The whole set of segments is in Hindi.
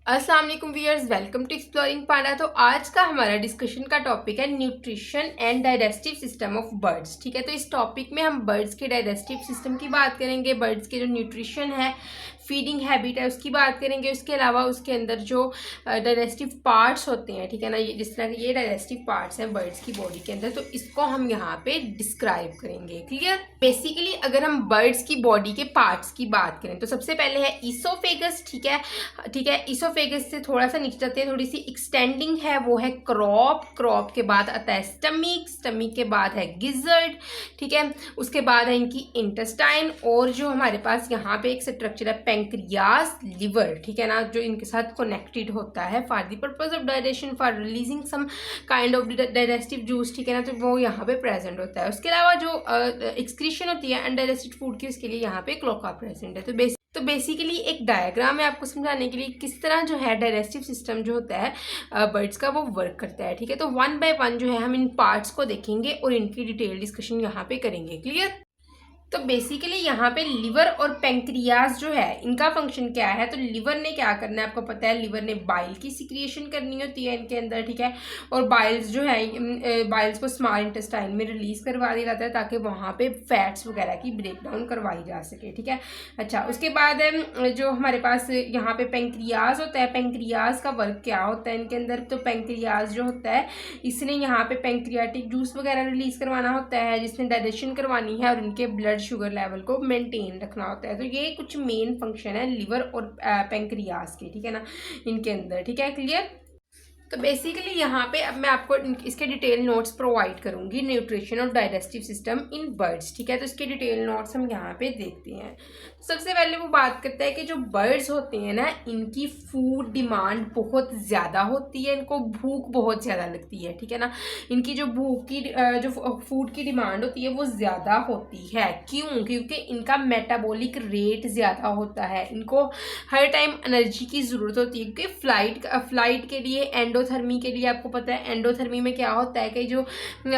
अस्सलाम वालेकुम व्यूअर्स, वेलकम टू एक्सप्लोरिंग पांडा। तो आज का हमारा डिस्कशन का टॉपिक है nutrition and digestive system of birds. ठीक है, तो इस टॉपिक में हम बर्ड्स के डाइजेस्टिव सिस्टम की बात करेंगे, बर्ड्स के जो न्यूट्रिशन है, फीडिंग हैबिट है, उसकी बात करेंगे। उसके अलावा उसके अंदर जो डाइजेस्टिव पार्ट्स होते हैं, ठीक है ना, ये जिस तरह ये डाइजेस्टिव पार्ट्स हैं बर्ड्स की बॉडी के अंदर, तो इसको हम यहाँ पे डिस्क्राइब करेंगे। क्लियर? बेसिकली अगर हम बर्ड्स की बॉडी के पार्ट्स की बात करें तो सबसे पहले है ईसोफेगस। ठीक है, ईसोफेगस से थोड़ा सा नीचे जाते हैं, थोड़ी सी एक्सटेंडिंग है, वो है क्रॉप के बाद आता है स्टमिक के बाद है गिजर्ड। ठीक है, उसके बाद है इनकी इंटेस्टाइन, और जो हमारे पास यहाँ पे एक स्ट्रक्चर है पेंक्रियास, लिवर। ठीक है ना, जो इनके साथ कनेक्टेड होता है for the purpose of digestion, for releasing some kind of digestive juice. ठीक है ना, तो वो यहाँ पे प्रेजेंट होता है। उसके अलावा जो एक्सक्रीशन होती है अनडाइजेस्टेड फूड की, उसके लिए यहाँ पे क्लोका प्रेजेंट है। तो बेसिकली एक डायग्राम है आपको समझाने के लिए किस तरह जो है डाइजेस्टिव सिस्टम जो होता है बर्ड्स का वो वर्क करता है। ठीक है, तो वन बाय वन जो है हम इन पार्ट्स को देखेंगे और इनकी डिटेल डिस्कशन यहाँ पे करेंगे। क्लियर? तो बेसिकली यहाँ पे लिवर और पेंक्रियाज जो है इनका फंक्शन क्या है। तो लिवर ने क्या करना है, आपको पता है, लिवर ने बाइल की सिक्रिएशन करनी होती है इनके अंदर। ठीक है, और बाइल्स जो है, बाइल्स को स्मॉल इंटेस्टाइन में रिलीज करवा दिया जाता है ताकि वहाँ पे फैट्स वगैरह की ब्रेक डाउन करवाई जा सके। ठीक है, अच्छा, उसके बाद जो हमारे पास यहाँ पे पेंक्रियाज होता है, पेंक्रियाज का वर्क क्या होता है इनके अंदर। तो पेंक्रियाज जो होता है, इसने यहाँ पे पेंक्रियाटिक जूस वगैरह रिलीज करवाना होता है, जिसने डाइजेशन करवानी है और इनके ब्लड शुगर लेवल को मेंटेन रखना होता है। तो ये कुछ मेन फंक्शन है लिवर और पेंक्रियास के। ठीक है ना, इनके अंदर। ठीक है, क्लियर? तो बेसिकली यहाँ पे अब मैं आपको इसके डिटेल नोट्स प्रोवाइड करूंगी, न्यूट्रिशन और डाइजेस्टिव सिस्टम इन बर्ड्स। ठीक है, तो इसके डिटेल नोट्स हम यहाँ पे देखते हैं। तो सबसे पहले वो बात करता है कि जो बर्ड्स होते हैं ना, इनकी फूड डिमांड बहुत ज़्यादा होती है, इनको भूख बहुत ज़्यादा लगती है। ठीक है ना, इनकी जो भूख की जो फूड की डिमांड होती है वो ज़्यादा होती है। क्यों? क्योंकि इनका मेटाबॉलिक रेट ज़्यादा होता है, इनको हर टाइम एनर्जी की ज़रूरत होती है। क्योंकि फ्लाइट के लिए, एंडोथर्मी के लिए, आपको पता है एंडोथर्मी में क्या होता है कि जो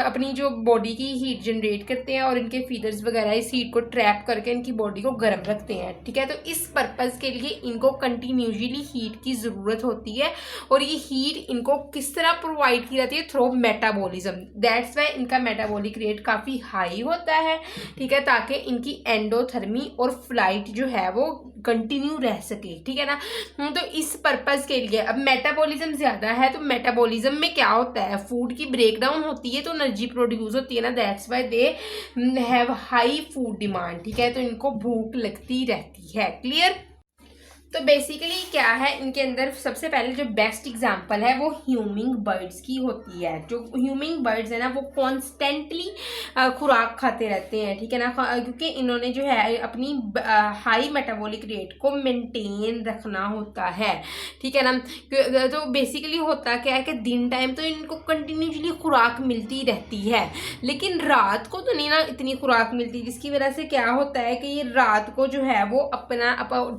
अपनी जो बॉडी की हीट जनरेट करते हैं और इनके फीडर्स वगैरह इस हीट को ट्रैप करके इनकी बॉडी को गर्म रखते हैं। ठीक है, तो इस पर्पज़ के लिए इनको कंटिन्यूसली हीट की ज़रूरत होती है, और ये हीट इनको किस तरह प्रोवाइड की जाती है? Through metabolism. दैट्स वाई इनका मेटाबॉलिक रेट काफ़ी हाई होता है। ठीक है, ताकि इनकी एंडोथर्मी और फ्लाइट जो है वो कंटिन्यू रह सके। ठीक है ना, तो इस पर्पज़ के लिए अब मेटाबॉलिज्म ज़्यादा है, तो मेटाबॉलिज्म में क्या होता है, फूड की ब्रेक डाउन होती है तो एनर्जी प्रोड्यूस होती है ना, that's why they have high food demand. ठीक है, तो इनको भूख लगती रहती है। क्लियर? तो बेसिकली क्या है, इनके अंदर सबसे पहले जो बेस्ट एग्जांपल है वो ह्यूमिंग बर्ड्स की होती है। जो ह्यूमिंग बर्ड्स है ना, वो कॉन्स्टेंटली खुराक खाते रहते हैं। ठीक है ना, क्योंकि इन्होंने जो है अपनी हाई मेटाबॉलिक रेट को मेंटेन रखना होता है। ठीक है ना, तो बेसिकली होता क्या है कि दिन टाइम तो इनको कंटिन्यूसली खुराक मिलती रहती है, लेकिन रात को तो नहीं ना इतनी खुराक मिलती, जिसकी वजह से क्या होता है कि ये रात को जो है वो अपना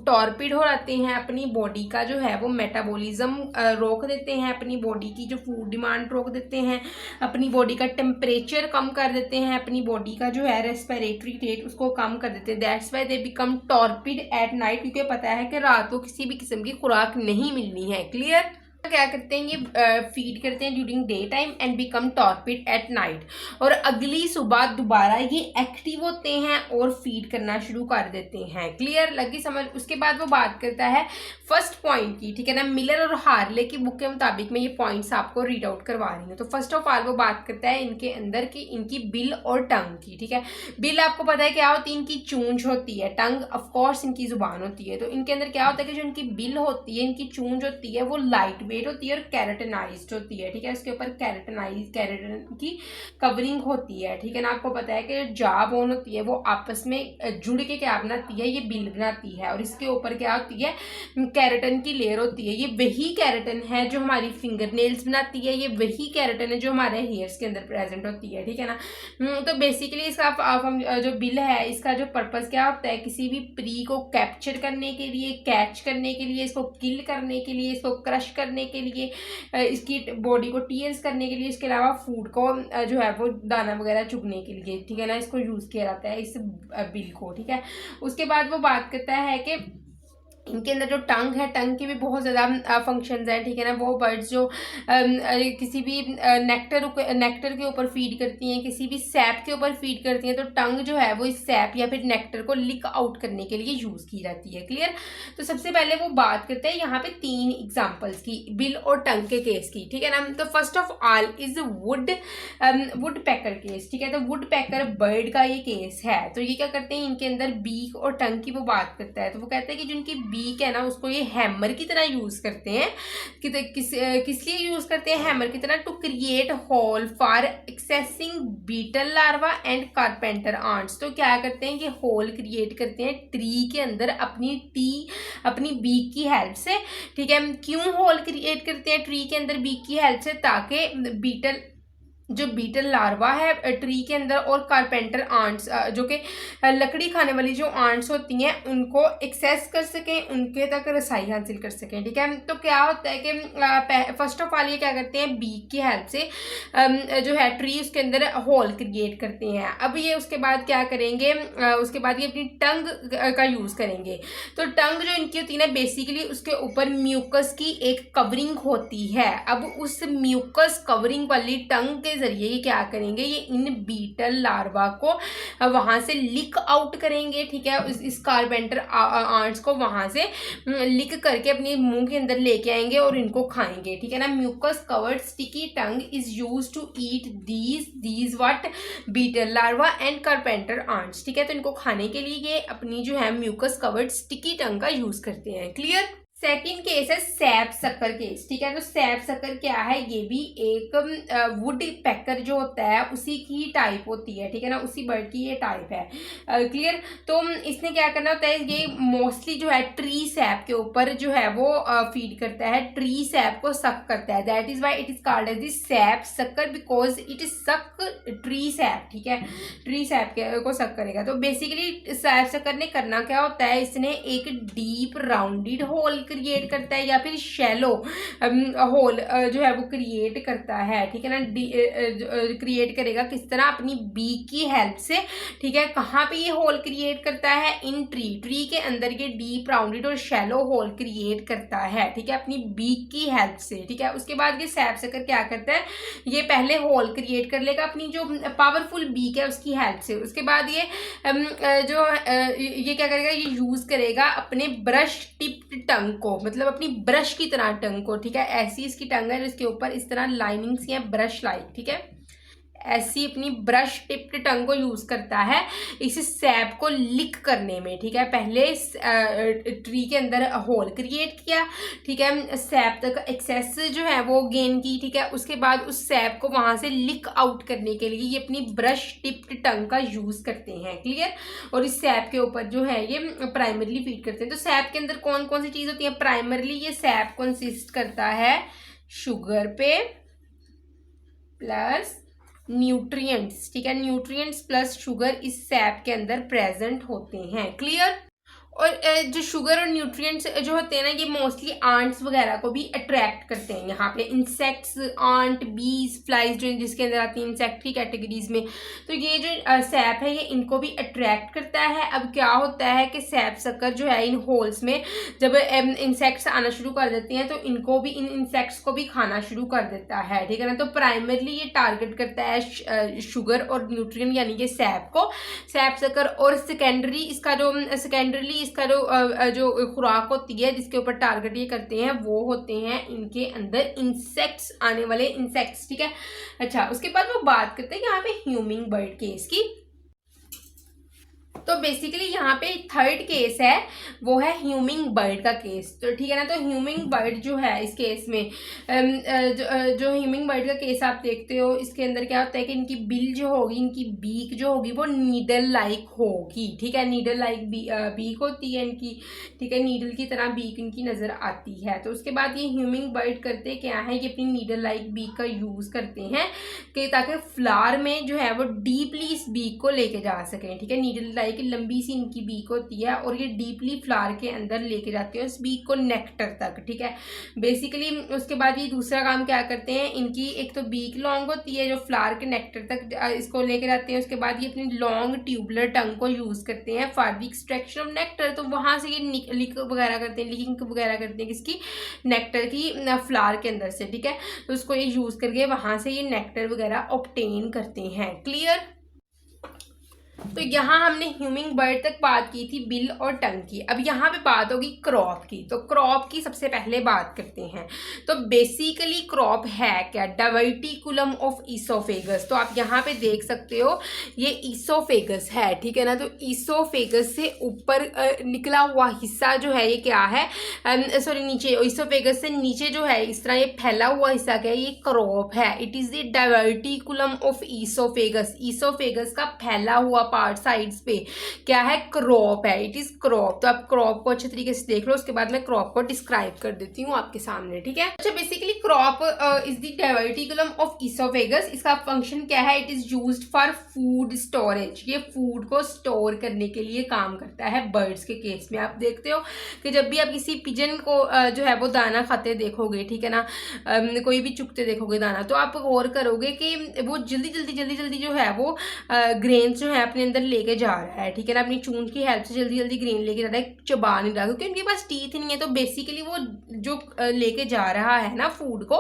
टॉर्पिड हो जाते हैं, अपनी बॉडी का जो है वो मेटाबॉलिज्म रोक देते हैं, अपनी बॉडी की जो फूड डिमांड रोक देते हैं, अपनी बॉडी का टेम्परेचर कम कर देते हैं, अपनी बॉडी का जो है रेस्पिरेटरी रेट उसको कम कर देते हैं। That's why they become torpid at night, क्योंकि पता है कि रात को किसी भी किस्म की खुराक नहीं मिलनी है। क्लियर? क्या करते हैं, ये फीड करते हैं during day time and become torpid at night, और अगली सुबह दोबारा ये एक्टिव होते हैं और फीड करना शुरू कर देते हैं। क्लियर? लगी समझ? उसके बाद वो बात करता है फर्स्ट पॉइंट की। ठीक है ना, मिलर और हार्ले की बुक के मुताबिक मैं ये पॉइंट्स आपको रीड आउट करवा रही हूँ। तो फर्स्ट ऑफ ऑल वो बात करता है इनके अंदर की इनकी बिल और टंग की। ठीक है, बिल आपको पता है क्या होती है, इनकी चूंज होती है, टंग ऑफकोर्स इनकी जुबान होती है। तो इनके अंदर क्या होता है कि जो इनकी बिल होती है, इनकी चूंज होती है, वो लाइट वेट होती है और कैरेटनाइज्ड होती है। ठीक है, इसके ऊपर कैरेटन की कवरिंग होती है। ठीक है ना, आपको पता है कि जॉ बोन होती है वो आपस में जुड़ के क्या बनाती है, ये बिल बनाती है, और इसके ऊपर क्या होती है, कैरेटन की लेयर होती है। ये वही कैरेटन है जो हमारी फिंगर नेल्स बनाती है, ये वही कैरेटन है जो हमारे हेयर्स के अंदर प्रेजेंट होती है। ठीक है ना, तो बेसिकली इसका जो बिल है, इसका जो पर्पस क्या होता है, किसी भी प्री को कैप्चर करने के लिए, कैच करने के लिए, इसको किल करने के लिए, इसको क्रश करने के लिए, इसकी बॉडी को टीयर्स करने के लिए, इसके अलावा फूड को जो है वो दाना वगैरह चुगने के लिए। ठीक है ना, इसको यूज़ किया जाता है इस बिल को। ठीक है, उसके बाद वो बात करता है कि इनके अंदर जो टंग है, टंग के भी बहुत ज़्यादा फंक्शंस हैं, ठीक है ना। वो बर्ड्स जो किसी भी नेक्टर के ऊपर फीड करती हैं, किसी भी सैप के ऊपर फीड करती हैं, तो टंग जो है वो इस सैप या फिर नेक्टर को लिक आउट करने के लिए यूज़ की जाती है। क्लियर। तो सबसे पहले वो बात करते हैं यहाँ पे 3 एग्जाम्पल्स की, बिल और टंग के केस की, ठीक है ना। तो first of all is would packer case, ठीक है। तो वुड पैकर बर्ड का ये केस है। तो ये क्या करते हैं, इनके अंदर बीक और टंग की वो बात करता है। तो वो कहते हैं कि जो इनकी बीक है ना, उसको ये हैमर की तरह यूज करते हैं। किस लिए यूज करते हैं हैमर की तरह? To create hole for accessing beetle larva and carpenter ants. तो क्या करते हैं कि होल क्रिएट करते हैं ट्री के अंदर अपनी बीक की हेल्प से, ठीक है। क्यों होल क्रिएट करते हैं ट्री के अंदर बीक की हेल्प से? ताकि बीटल लार्वा है ट्री के अंदर और कारपेंटर आंट्स जो कि लकड़ी खाने वाली जो आंट्स होती हैं उनको एक्सेस कर सकें, उनके तक रसाई हासिल कर सकें, ठीक है। तो क्या होता है कि फर्स्ट ऑफ ऑल ये क्या करते हैं, बीक की हेल्प से जो है ट्री उसके अंदर होल क्रिएट करते हैं। अब ये उसके बाद क्या करेंगे, उसके बाद ये अपनी टंग का यूज़ करेंगे। तो टंग जो इनकी होती है ना, बेसिकली उसके ऊपर म्यूकस की एक कवरिंग होती है। अब उस म्यूकस कवरिंग वाली टंग के जरिए ये क्या करेंगे, ये इन बीटल लार्वा को वहां से लिक आउट करेंगे, ठीक है। इस कारपेंटर आंट्स को वहां से लिक करके अपने मुंह के अंदर लेके आएंगे और इनको खाएंगे, ठीक है ना। Mucus covered sticky tongue is use to eat these what beetle larva and carpenter ants, ठीक है। तो इनको खाने के लिए ये अपनी जो है म्यूकस कवर्ड स्टिकी टंग का यूज करते हैं। क्लियर। सेकंड केस है सैप सकर केस, ठीक है। तो सैप सकर क्या है, ये भी एक वुड पैकर जो होता है उसी की टाइप होती है, ठीक है ना, उसी बर्ड की ये टाइप है। क्लियर। तो इसने क्या करना होता है, ये मोस्टली जो है ट्री सैप के ऊपर जो है वो फीड करता है, ट्री सैप को सक करता है। That is why it is called as the sap sucker, because it is suck tree sap, ठीक है। ट्री सैप को सक करेगा। तो बेसिकली सैप सकर ने करना क्या होता है, इसने एक डीप राउंडेड होल क्रिएट करता है या फिर शैलो होल जो है वो क्रिएट करता है, ठीक है ना। क्रिएट करेगा किस तरह, अपनी बीक की हेल्प से, ठीक है। कहाँ पे ये होल क्रिएट करता है, इन ट्री के अंदर ये डीप राउंडेड और शैलो होल क्रिएट करता है, ठीक है, अपनी बीक की हेल्प से, ठीक है। उसके बाद ये सैप सकर क्या करता है, ये पहले होल क्रिएट कर लेगा अपनी जो पावरफुल बीक है उसकी हेल्प से। उसके बाद ये क्या करेगा, ये यूज करेगा अपने ब्रश टिप्ड टंग को, मतलब अपनी ब्रश की तरह टंग को, ठीक है। ऐसी इसकी टंग है जिसके ऊपर इस तरह लाइनिंग्स या ब्रश लाइक, ठीक है, ऐसी अपनी ब्रश टिप्ड टंग को यूज करता है इस सैप को लिक करने में, ठीक है। पहले ट्री के अंदर होल क्रिएट किया, ठीक है, सैप तक एक्सेस जो है वो गेन की, ठीक है। उसके बाद उस सैप को वहां से लिक आउट करने के लिए ये अपनी ब्रश टिप्ड टंग का यूज करते हैं। क्लियर। और इस सैप के ऊपर जो है ये प्राइमरली फीड करते हैं। तो सैप के अंदर कौन कौन सी चीज होती है, प्राइमरली ये सैप कंसिस्ट करता है शुगर पे प्लस न्यूट्रिएंट्स, ठीक है। न्यूट्रिएंट्स प्लस शुगर इस सैप के अंदर प्रेजेंट होते हैं। क्लियर। और जो शुगर और न्यूट्रिएंट्स जो होते हैं ना, ये मोस्टली आंट्स वगैरह को भी अट्रैक्ट करते हैं। यहाँ पे इंसेक्ट्स, आंट, बीज, फ्लाइज जो जिसके अंदर आती हैं इंसेक्ट की कैटेगरीज में, तो ये जो सैप है ये इनको भी अट्रैक्ट करता है। अब क्या होता है कि सैप सकर जो है इन होल्स में जब इंसेक्ट्स आना शुरू कर देते हैं तो इनको भी, इन इंसेक्ट्स को भी खाना शुरू कर देता है, ठीक है ना। तो प्राइमरली ये टारगेट करता है शुगर और न्यूट्रिएंट यानी कि सैप को, सैप सकर। और सेकेंडरली इसका जो खुराक होती है जिसके ऊपर टारगेट ये करते हैं वो होते हैं इनके अंदर इंसेक्ट्स, आने वाले इंसेक्ट्स, ठीक है। अच्छा, उसके बाद वो बात करते हैं यहाँ पे ह्यूमिंग बर्ड केस की। तो बेसिकली यहाँ पे थर्ड केस है वो है ह्यूमिंग बर्ड का केस, तो ठीक है ना। तो ह्यूमिंग बर्ड जो है इस केस में जो ह्यूमिंग बर्ड का केस आप देखते हो, इसके अंदर क्या होता है कि इनकी बिल जो होगी, इनकी बीक जो होगी वो नीडल लाइक होगी, ठीक है। नीडल लाइक बीक होती है इनकी, ठीक है, नीडल की तरह बीक इनकी नजर आती है। तो उसके बाद ये ह्यूमिंग बर्ड करते क्या है, ये अपनी नीडल लाइक बीक का यूज करते हैं कि ताकि फ्लावर में जो है वो डीपली इस बीक को लेके जा सकें, ठीक है। नीडल बताया कि लंबी सी इनकी बीक होती है और ये डीपली फ्लावर के अंदर लेके जाते हैं उस बीक को नेक्टर तक, ठीक है। बेसिकली उसके बाद ये दूसरा काम क्या करते हैं, इनकी एक तो बीक लॉन्ग होती है जो फ्लावर के नेक्टर तक इसको लेके जाते हैं, उसके बाद ये अपनी लॉन्ग ट्यूबुलर टंग को यूज करते हैं for the extraction of nectar. तो वहां से ये लिक वगैरह करते हैं, लीकिंग वगैरह करते हैं किसकी, नेक्टर की फ्लावर के अंदर से, ठीक है। तो उसको ये यूज करके वहां से ये नेक्टर वगैरह ऑब्टेन करते हैं। क्लियर। तो यहाँ हमने ह्यूमिंग बर्ड तक बात की थी, बिल और टंग की। अब यहाँ पे बात होगी क्रॉप की। तो क्रॉप की सबसे पहले बात करते हैं। तो बेसिकली क्रॉप है क्या, डावर्टिकुलम ऑफ ईसोफेगस। तो आप यहाँ पे देख सकते हो ये ईसोफेगस है, ठीक है ना। तो ईसोफेगस से ऊपर निकला हुआ हिस्सा जो है ये क्या है, सॉरी नीचे, ईसोफेगस से नीचे जो है इस तरह ये फैला हुआ हिस्सा क्या है, ये क्रॉप है। It is the diverticulum of oesophagus. Oesophagus का फैला हुआ पार्ट साइड्स पे क्या है, क्रॉप है। It is crop. तो आप क्रॉप को अच्छे तरीके से देख लो, उसके बाद मैं क्रॉप को डिस्क्राइब कर देती हूँ आपके सामने, ठीक है। अच्छा, basically crop is the diverticulum of oesophagus. इसका फंक्शन क्या है, it is used for food storage. ये फूड को स्टोर करने के लिए काम करता है। बर्ड्स के केस में आप देखते हो कि जब भी आप किसी पिजन को जो है वो दाना खाते देखोगे, ठीक है ना, कोई भी चुगते देखोगे दाना, तो आप गौर करोगे कि वो जल्दी जो है वो ग्रेन्स जो है अपने अंदर लेके जा रहा है, ठीक है ना। अपनी चूंच की हेल्प से जल्दी ग्रेन लेके जा रहा है, चबा नहीं रहा, क्योंकि उनके पास टीथ नहीं है। तो बेसिकली वो जो लेके जा रहा है ना फूड को,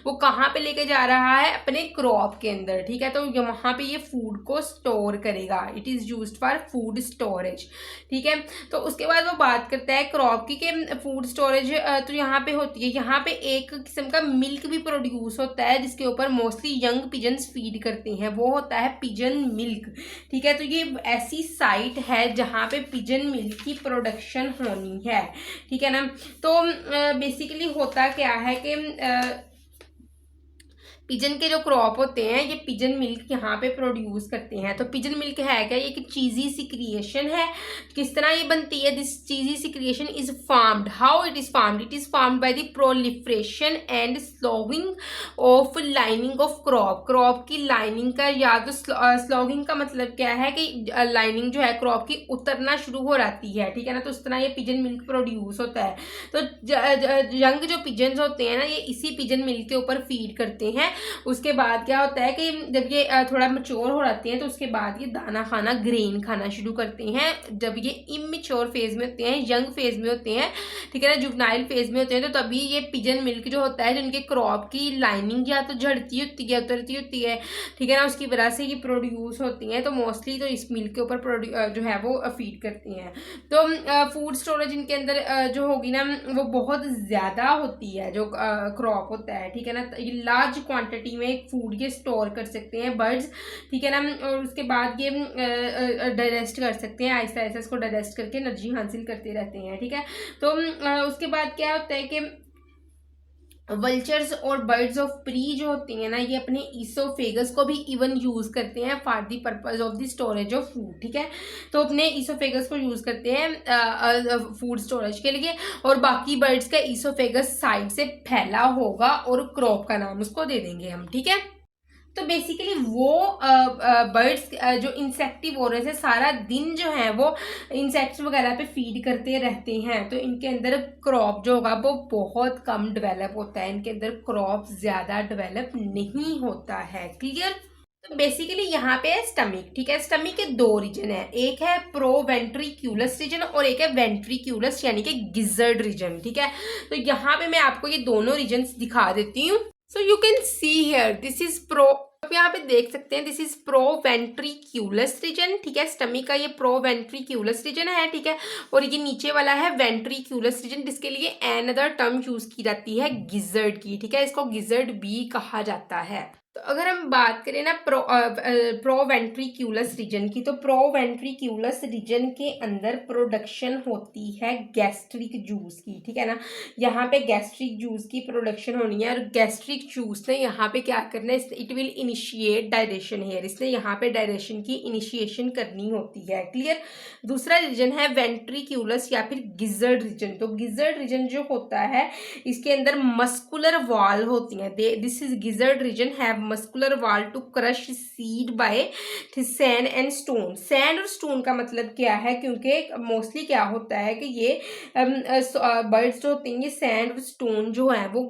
वो कहाँ पे लेके जा रहा है, अपने क्रॉप के अंदर, ठीक है। तो वहां पे ये फूड को स्टोर करेगा। It is used for food storage, ठीक है। तो उसके बाद वो बात करता है क्रॉप की कि फूड स्टोरेज तो यहाँ पे होती है। यहाँ पे एक किस्म का मिल्क भी प्रोड्यूस होता है जिसके ऊपर मोस्टली यंग पिजन्स फीड करते हैं, वो होता है पिजन मिल्क, ठीक है। तो ये ऐसी साइट है जहाँ पे पिजन मिल्क की प्रोडक्शन होनी है, ठीक है ना। तो बेसिकली होता क्या है कि पिजन के जो क्रॉप होते हैं ये पिजन मिल्क यहाँ पे प्रोड्यूस करते हैं। तो पिजन मिल्क है क्या, ये एक चीजी सी क्रिएशन है। किस तरह ये बनती है, this cheesy secretion is formed, how it is formed, it is formed by the proliferation and slowing of lining of crop. Crop की लाइनिंग का, या तो स्लोइंग का मतलब क्या है कि लाइनिंग जो है क्रॉप की उतरना शुरू हो जाती है, ठीक है ना। तो उस तरह ये पिजन मिल्क प्रोड्यूस होता है। तो यंग जो पिजन होते हैं ना, ये इसी पिजन मिल्क के ऊपर फीड करते हैं। उसके बाद क्या होता है कि जब ये थोड़ा मैच्योर हो जाते हैं तो उसके बाद ये दाना खाना, ग्रेन खाना शुरू करते हैं। जब ये इमेच्योर फेज में होते हैं, यंग फेज में होते हैं, ठीक है ना, जुवेनाइल फेज में होते हैं, तो तभी ये पिजन मिल्क जो होता है, जिनके क्रॉप की लाइनिंग या तो झड़ती होती है, उतरती होती है, ठीक है ना, उसकी वजह से ये प्रोड्यूस होती हैं। तो मोस्टली तो इस मिल्क के ऊपर जो है वो फीड करती हैं। तो फूड स्टोरेज इनके अंदर जो होगी ना वो बहुत ज़्यादा होती है, जो क्रॉप होता है, ठीक है ना। ये लार्ज क्वांटिटी में फूड ये स्टोर कर सकते हैं बर्ड्स, ठीक है ना। और उसके बाद ये डाइजेस्ट कर सकते हैं, आहिस्ता आहिस्ता इसको डाइजेस्ट करके एनर्जी हासिल करते रहते हैं, ठीक है। तो उसके बाद क्या होता है कि वल्चर्स और बर्ड्स ऑफ प्री जो होती हैं ना, ये अपने ईसोफेगस को भी इवन यूज करते हैं for the purpose of the storage of food, ठीक है। तो अपने ईसोफेगस को यूज करते हैं फूड स्टोरेज के लिए, और बाकी बर्ड्स का ईसोफेगस साइड से फैला होगा और क्रॉप का नाम उसको दे देंगे हम, ठीक है। तो बेसिकली वो बर्ड्स जो इंसेक्टिवोरस है, सारा दिन जो है वो इंसेक्ट्स वगैरह पे फीड करते रहते हैं। तो इनके अंदर क्रॉप जो होगा वो बहुत कम डेवलप होता है, इनके अंदर क्रॉप ज़्यादा डेवलप नहीं होता है। क्लियर। तो बेसिकली यहाँ पे है स्टमिक, ठीक है। स्टमिक के दो रीजन है, एक है प्रोवेंट्रिक्यूलस रीजन और एक है वेंट्रिक्यूलस यानी कि गिजर्ड रीजन, ठीक है। तो यहाँ पे मैं आपको ये दोनों रीजन दिखा देती हूँ। So you can see here this is आप यहाँ पे देख सकते हैं, दिस इज प्रोवेंट्रिक्यूलस रीजन, ठीक है। स्टमिक का ये प्रोवेंट्रिक्यूलस रीजन है, ठीक है। और ये नीचे वाला है वेंट्रिक्यूलस रीजन, जिसके लिए अनदर टर्म यूज की जाती है गिजर्ड की, ठीक है। इसको गिजर्ड भी कहा जाता है। तो अगर हम बात करें ना प्रोवेंट्रिक्यूलस रीजन की, तो प्रोवेंट्रिक्यूलस रीजन के अंदर प्रोडक्शन होती है गैस्ट्रिक जूस की, ठीक है ना। यहाँ पे गैस्ट्रिक जूस की प्रोडक्शन होनी है, और गैस्ट्रिक जूस ने यहाँ पे क्या करना है, इट विल इनिशिएट डायरेशन हेयर, इसलिए यहाँ पे डायरेशन की इनिशिएशन करनी होती है। क्लियर। दूसरा रीजन है वेंट्रिक्यूलस या फिर गिजर्ड रीजन। तो गिजर्ड रीजन जो होता है इसके अंदर मस्कुलर वॉल होती है। This is gizzard region have muscular wall to crush seed by sand and stone. Sand और स्टोन का मतलब क्या है, क्योंकि मोस्टली क्या होता है कि ये बर्ड्स जो होते हैं ये सैंड और स्टोन जो है वो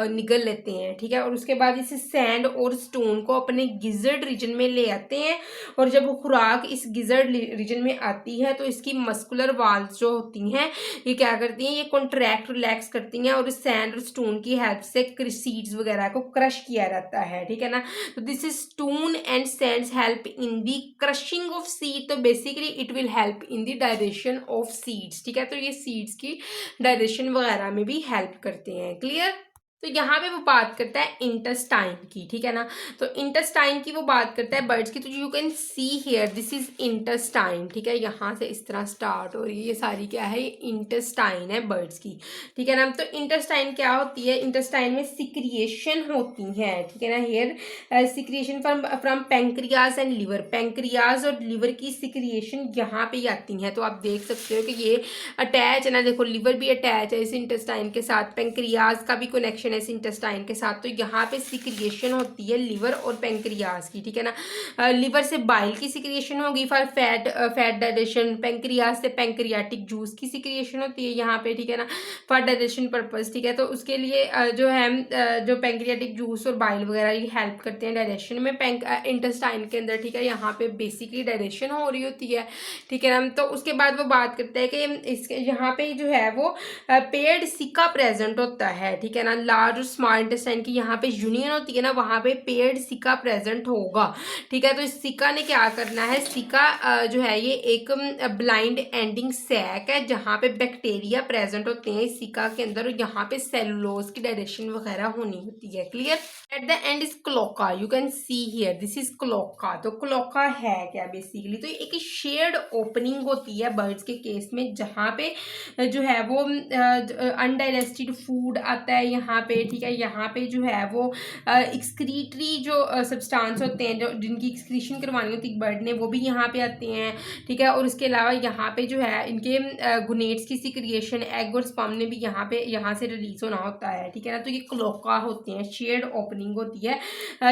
निगल लेते हैं, ठीक है, और उसके बाद इस सैंड और स्टोन को अपने गिजर्ड रीजन में ले आते हैं, और जब वो खुराक इस गिजर्ड रीजन में आती है तो इसकी मस्कुलर वाल्स जो होती हैं ये क्या करती हैं, ये कॉन्ट्रैक्ट रिलैक्स करती हैं और सैंड और स्टोन की हेल्प से सीड्स वगैरह को क्रश किया जाता है, ठीक है ना। तो this is stone and sands help in the crushing of seed. तो basically it will help in the direction of seeds, ठीक है, तो ये सीड्स की डायरेक्शन वगैरह में भी हेल्प करते हैं। क्लियर। तो यहाँ पे वो बात करता है इंटेस्टाइन की, ठीक है ना। तो इंटेस्टाइन की वो बात करता है बर्ड्स की। तो you can see here this is intestine, ठीक है, यहाँ से इस तरह स्टार्ट हो रही है, ये सारी क्या है, ये इंटेस्टाइन है बर्ड्स की, ठीक है ना। तो इंटेस्टाइन क्या होती है, इंटेस्टाइन में सिक्रिएशन होती है, ठीक है ना। Here secretion from pancreas and liver. Pancreas और लिवर की सिक्रिएशन यहाँ पे आती है। तो आप देख सकते हो कि ये अटैच है ना, देखो लिवर भी अटैच है इस इंटेस्टाइन के साथ, पैंक्रियाज का भी कनेक्शन इस इंटेस्टाइन के साथ। तो यहाँ पे सिक्रिएशन होती है लिवर और पैंक्रियाज की, ठीक है ना। लिवर से बाइल की सिक्रिएशन होगी फॉर फैट डाइजेशन, पैंक्रियाज से पैंक्रियाटिक जूस की सिक्रिएशन होती है यहाँ पे, ठीक है ना, फॉर डाइजेशन पर्पज, ठीक है। तो उसके लिए जो है जो पैंक्रियाटिक जूस और बाइल वगैरह ये हेल्प करते हैं डाइजेशन में इंटेस्टाइन के अंदर, ठीक है। यहाँ पे बेसिकली डाइजेशन हो रही होती है, ठीक है ना। तो उसके बाद वो बात करते हैं कि इसके यहाँ पे जो है वो पेड सिका प्रेजेंट होता है, ठीक है ना। लार्ज और स्मॉल इंटेस्टाइन की यहाँ पे यूनियन होती है ना, वहाँ पे पेड सिका प्रेजेंट होगा, ठीक है। तो इस सिका ने क्या करना है, सिका जो है ये एक ब्लाइंड एंडिंग सैक है जहाँ पे बैक्टीरिया प्रेजेंट होते हैं इस सिका के अंदर, और यहाँ पे सेलुलोज की डायरेक्शन वगैरह होनी होती है। Clear. At the end is cloaca, you can see here this is cloaca. तो क्लोका है क्या बेसिकली, तो एक शेयर्ड ओपनिंग होती है बर्ड्स के केस में, जहाँ पे जो है वो अनडाइजेस्टेड फूड आता है यहाँ पे, ठीक है। यहाँ पे जो है वो एक्सक्रीटरी जो सब्सटेंस होते हैं जो जिनकी एक्सक्रीशन करवानी होती है बर्ड ने, वो भी यहाँ पे आते हैं, ठीक है। और उसके अलावा यहाँ पे जो है इनके गुनेट्स की सिक्रिएशन एग और स्पर्म ने भी यहाँ से रिलीज होना होता है, ठीक है ना। तो ये क्लोका होते हैं, शेयर्ड ओपनिंग होती है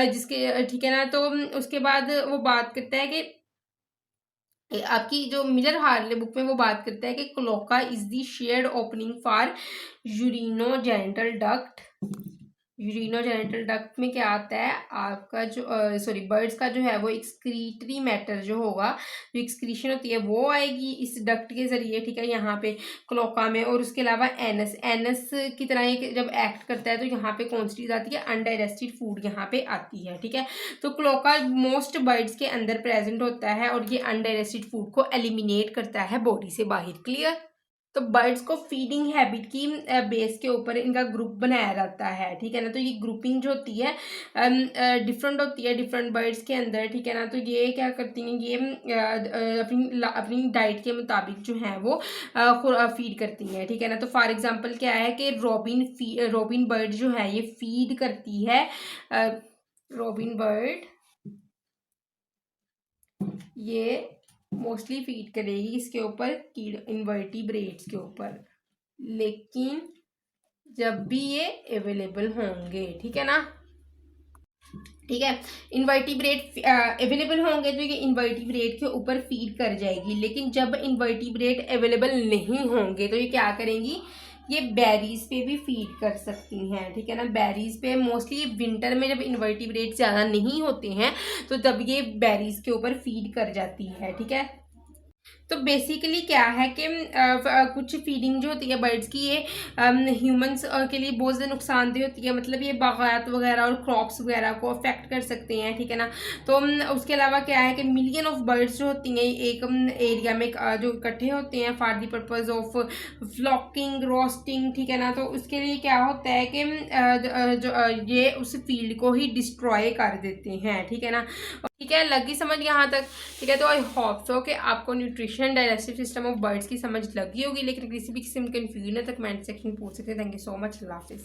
जिसके, ठीक है ना। तो उसके बाद वो बात करता है कि आपकी जो मिलर हार्ले बुक में वो बात करता है कि cloaca is the shared opening for urinogenital duct. Urinogenital duct में क्या आता है आपका जो सॉरी बर्ड्स का जो है वो एक्सक्रीटरी मैटर जो होगा, जो एक्सक्रीशन होती है वो आएगी इस डक्ट के जरिए, ठीक है, यहाँ पे क्लोका में। और उसके अलावा एनस, एनस की तरह एक जब एक्ट करता है तो यहाँ पे कौन सी चीज आती है, अनडाइजेस्टेड फूड यहाँ पे आती है, ठीक है। तो क्लोका मोस्ट बर्ड्स के अंदर प्रेजेंट होता है और ये अनडाइजेस्टेड फूड को एलिमिनेट करता है बॉडी से बाहर। क्लियर। तो बर्ड्स को फीडिंग हैबिट की बेस के ऊपर इनका ग्रुप बनाया जाता है, ठीक है ना। तो ये ग्रुपिंग जो होती है डिफरेंट होती है डिफरेंट बर्ड्स के अंदर, ठीक है ना। तो ये क्या करती हैं, ये अपनी डाइट के मुताबिक जो है वो फीड करती हैं, ठीक है ना। तो फॉर एग्जांपल क्या है कि रोबिन बर्ड जो है ये फीड करती है, रोबिन बर्ड ये मोस्टली फीड करेगी इसके ऊपर इन्वर्टिब्रेट्स के ऊपर, लेकिन जब भी ये अवेलेबल होंगे, ठीक है ना, ठीक है। इन्वर्टिब्रेट अवेलेबल होंगे तो ये इन्वर्टिब्रेट के ऊपर फीड कर जाएगी, लेकिन जब इन्वर्टिब्रेट अवेलेबल नहीं होंगे तो ये क्या करेंगी, ये बेरीज पे भी फीड कर सकती हैं, ठीक है ना। बेरीज पे मोस्टली विंटर में जब इन्वर्टिब्रेट ज़्यादा नहीं होते हैं तो तब ये बेरीज के ऊपर फीड कर जाती है, ठीक है। तो बेसिकली क्या है कि कुछ फीडिंग जो होती है बर्ड्स की ये ह्यूमंस के लिए बहुत ज़्यादा नुकसानदेह होती है, मतलब ये बागायत वगैरह और क्रॉप्स वगैरह को अफेक्ट कर सकते हैं, ठीक है ना। तो उसके अलावा क्या है कि मिलियन ऑफ बर्ड्स जो होती हैं एक एरिया में जो इकट्ठे होते हैं for the purpose of flocking roasting, ठीक है ना। तो उसके लिए क्या होता है कि ये उस फील्ड को ही डिस्ट्रॉय कर देते हैं, ठीक है ना। ठीक है, लगी समझ यहाँ तक, ठीक है। तो आई होप सो कि आपको nutrition digestive system of birds की समझ लगी होगी, लेकिन किसी भी किस्म के कन्फ्यूजन है तो कमेंट सेक्शन में पूछ सकते हैं। थैंक यू सो मच, अल्लाह हाफिज़।